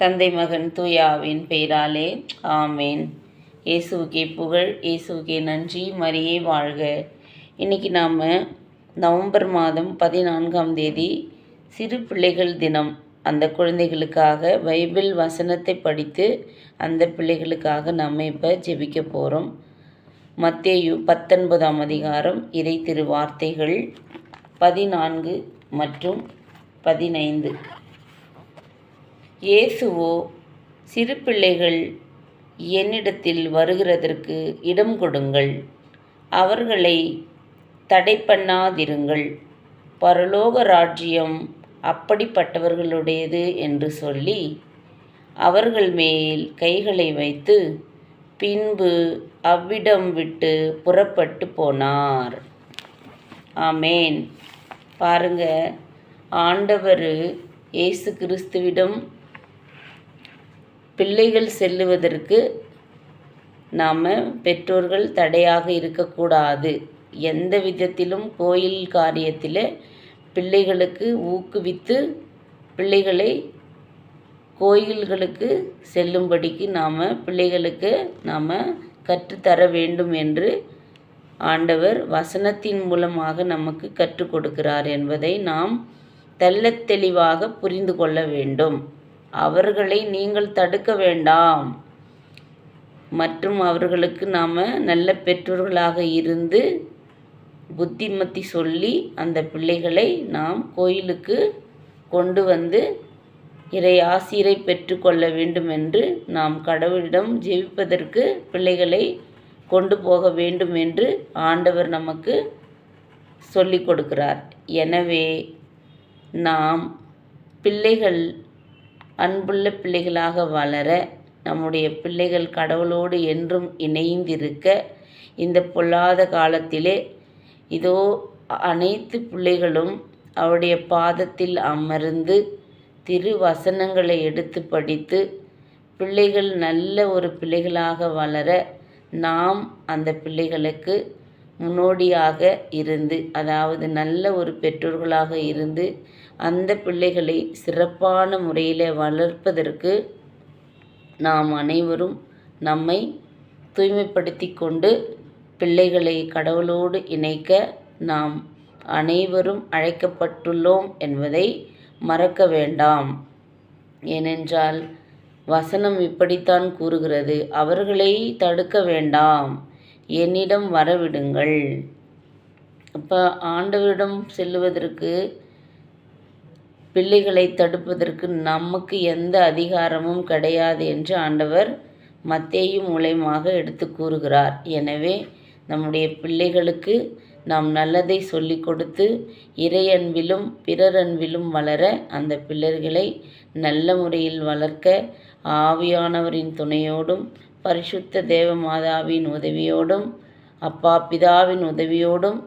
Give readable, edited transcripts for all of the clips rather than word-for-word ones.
தந்தை மகன் தூயாவின் பெயராலே ஆமேன். இயேசுவுக்கே புகழ், இயேசுவுக்கே நன்றி, மரியே வாழ்க. இன்றைக்கி நாம் நவம்பர் மாதம் 14ஆம் தேதி சிறு பிள்ளைகள் தினம். அந்த குழந்தைகளுக்காக பைபிள் வசனத்தை படித்து அந்த பிள்ளைகளுக்காக நம்ம இப்போ ஜெபிக்க போகிறோம். மத்தேயு 19ஆம் அதிகாரம் இறை திருவார்த்தைகள் 14 மற்றும் 15. இயேசுவோ, சிறு பிள்ளைகள் என்னிடத்தில் வருகிறதற்கு இடம் கொடுங்கள், அவர்களை தடை பண்ணாதிருங்கள், பரலோக ராஜ்யம் அப்படிப்பட்டவர்களுடையது என்று சொல்லி அவர்கள் மேல் கைகளை வைத்து பின்பு அவ்விடம் விட்டு புறப்பட்டு போனார். ஆமேன். பாருங்க, ஆண்டவர் இயேசு கிறிஸ்துவிடம் பிள்ளைகள் செல்லுவதற்கு நாம் பெற்றோர்கள் தடையாக இருக்கக்கூடாது. எந்த விதத்திலும் கோயில் காரியத்தில் பிள்ளைகளுக்கு ஊக்குவித்து பிள்ளைகளை கோயில்களுக்கு செல்லும்படிக்கு பிள்ளைகளுக்கு நாம் கற்றுத்தர வேண்டும் என்று ஆண்டவர் வசனத்தின் மூலமாக நமக்கு கற்றுக் கொடுக்கிறார் என்பதை நாம் தெள்ளத் தெளிவாக புரிந்து கொள்ள வேண்டும். அவர்களை நீங்கள் தடுக்க வேண்டாம் மற்றும் அவர்களுக்கு நாம் நல்ல பெற்றோர்களாக இருந்து புத்திமதி சொல்லி அந்த பிள்ளைகளை நாம் கோயிலுக்கு கொண்டு வந்து இறை ஆசிரை பெற்றுக்கொள்ள வேண்டும் என்று நாம் கடவுளிடம் ஜெபிப்பதற்கு பிள்ளைகளை கொண்டு போக வேண்டும் என்று ஆண்டவர் நமக்கு சொல்லிக் கொடுக்கிறார். எனவே நாம் பிள்ளைகள் அன்புள்ள பிள்ளைகளாக வளர, நம்முடைய பிள்ளைகள் கடவுளோடு என்றும் இணைந்திருக்க, இந்த பொல்லாத காலத்திலே இதோ அனைத்து பிள்ளைகளும் அவருடைய பாதத்தில் அமர்ந்து திருவசனங்களை எடுத்து படித்து பிள்ளைகள் நல்ல ஒரு பிள்ளைகளாக வளர நாம் அந்த பிள்ளைகளுக்கு முன்னோடியாக இருந்து, அதாவது நல்ல ஒரு பெற்றோர்களாக இருந்து அந்த பிள்ளைகளை சிறப்பான முறையில் வளர்ப்பதற்கு நாம் அனைவரும் நம்மை தூய்மைப்படுத்தி கொண்டு பிள்ளைகளை கடவுளோடு இணைக்க நாம் அனைவரும் அழைக்கப்பட்டுள்ளோம் என்பதை மறக்க வேண்டாம். ஏனென்றால் வசனம் இப்படித்தான் கூறுகிறது, அவர்களை தடுக்க வேண்டாம், என்னிடம் வரவிடுங்கள். அப்போ ஆண்டவரிடம் செல்லுவதற்கு பிள்ளைகளை தடுப்பதற்கு நமக்கு எந்த அதிகாரமும் கிடையாது என்று ஆண்டவர் மத்தேயு மூலமாக எடுத்து கூறுகிறார். எனவே நம்முடைய பிள்ளைகளுக்கு நாம் நல்லதை சொல்லி கொடுத்து இறை அன்பிலும் பிறர் அன்பிலும் வளர, அந்த பிள்ளைகளை நல்ல முறையில் வளர்க்க ஆவியானவரின் துணையோடும் பரிசுத்த தேவ மாதாவின் உதவியோடும் அப்பா பிதாவின் உதவியோடும்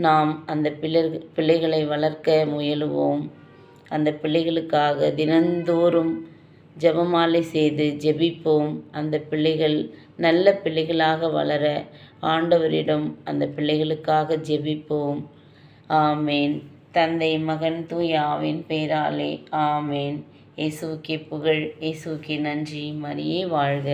நாம் அந்த பிள்ளைகளை வளர்க்க முயலுவோம். அந்த பிள்ளைகளுக்காக தினந்தோறும் ஜெபமாலை செய்து ஜெபிப்போம். அந்த பிள்ளைகள் நல்ல பிள்ளைகளாக வளர ஆண்டவரிடம் அந்த பிள்ளைகளுக்காக ஜெபிப்போம். ஆமேன். தந்தை மகன் தூயாவின் பெயராலே ஆமேன். இயேசுவுக்கே புகழ், இயேசுவுக்கே நன்றி, மரியே வாழ்க.